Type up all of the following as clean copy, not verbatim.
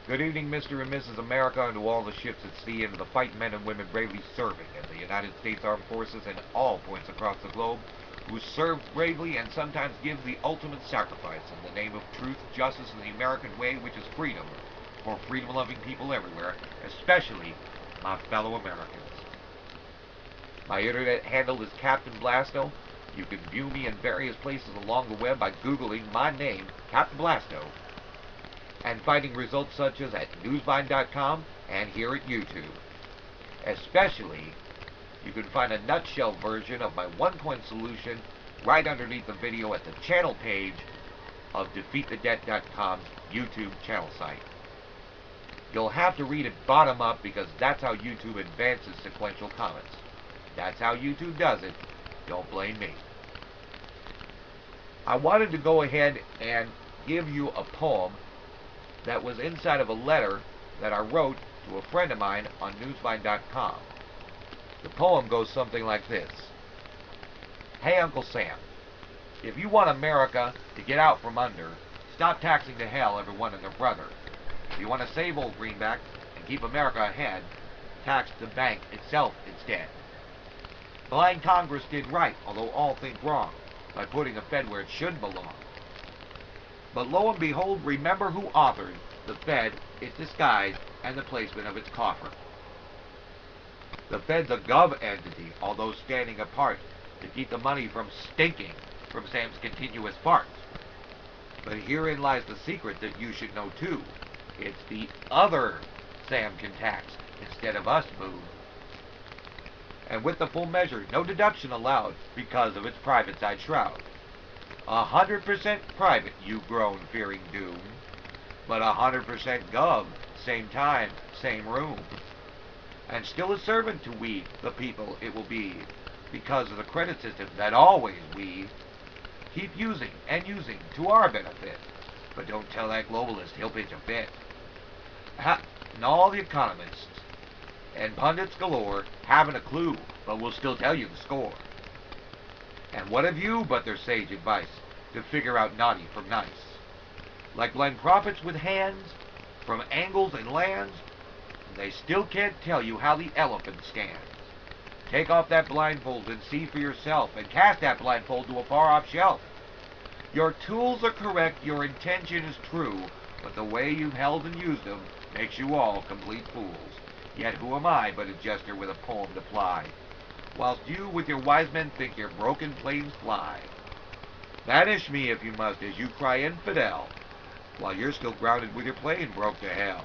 Good evening, Mr. and Mrs. America, and to all the ships at sea, and to the fighting men and women bravely serving in the United States Armed Forces and all points across the globe, who serve bravely and sometimes give the ultimate sacrifice in the name of truth, justice, and the American way, which is freedom, for freedom-loving people everywhere, especially my fellow Americans. My internet handle is Captain Blasto. You can view me in various places along the web by Googling my name, Captain Blasto, and finding results such as at newsvine.com and here at YouTube. Especially, you can find a nutshell version of my one-point solution right underneath the video at the channel page of DefeatTheDebt.com's YouTube channel site. You'll have to read it bottom up because that's how YouTube advances sequential comments. That's how YouTube does it. Don't blame me. I wanted to go ahead and give you a poem that was inside of a letter that I wrote to a friend of mine on newsvine.com. The poem goes something like this. Hey, Uncle Sam, if you want America to get out from under, stop taxing to hell everyone and their brother. If you want to save old greenback and keep America ahead, tax the bank itself instead. Blind Congress did right, although all think wrong, by putting a Fed where it should belong. But lo and behold, remember who authored the Fed, its disguise, and the placement of its coffer. The Fed's a gov entity, although standing apart to keep the money from stinking from Sam's continuous farts. But herein lies the secret that you should know too. It's the other Sam can tax instead of us, boo. And with the full measure, no deduction allowed because of its private side shroud. 100% private, you groan fearing doom, but 100% gov, same time, same room. And still a servant to we, the people, it will be, because of the credit system that always we keep using and using to our benefit. But don't tell that globalist, he'll pitch a fit. And all the economists and pundits galore haven't a clue, but will still tell you the score. And what have you but their sage advice to figure out naughty from nice? Like blind prophets with hands from angles and lands, they still can't tell you how the elephant stands. Take off that blindfold and see for yourself, and cast that blindfold to a far-off shelf. Your tools are correct, your intention is true, but the way you've held and used them makes you all complete fools. Yet who am I but a jester with a poem to ply, whilst you with your wise men think your broken planes fly? Banish me if you must as you cry infidel, while you're still grounded with your plane broke to hell.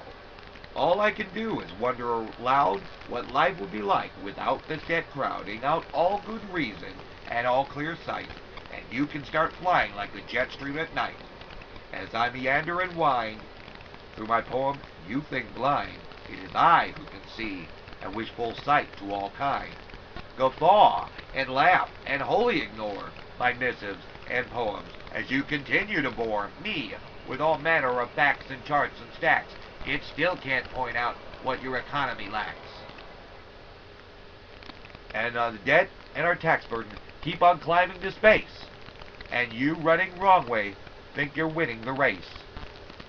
All I can do is wonder aloud what life would be like without the debt crowding out all good reason and all clear sight, and you can start flying like the jet stream at night. As I meander and wind through my poem, you think blind. It is I who can see and wish full sight to all kind. Guffaw and laugh and wholly ignore my missives and poems as you continue to bore me with all manner of facts and charts and stacks. It still can't point out what your economy lacks. And the debt and our tax burden keep on climbing to space. And you running wrong way think you're winning the race.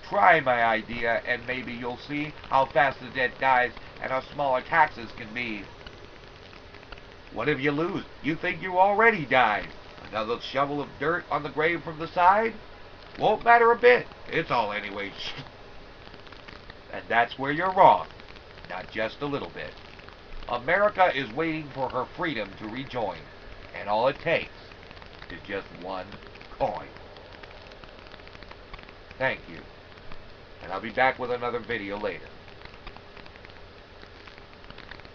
Try my idea and maybe you'll see how fast the debt dies and how small our taxes can be. What if you lose? You think you already died. Another shovel of dirt on the grave from the side? Won't matter a bit. It's all anyway. And that's where you're wrong. Not just a little bit. America is waiting for her freedom to rejoin. And all it takes is just one coin. Thank you. And I'll be back with another video later.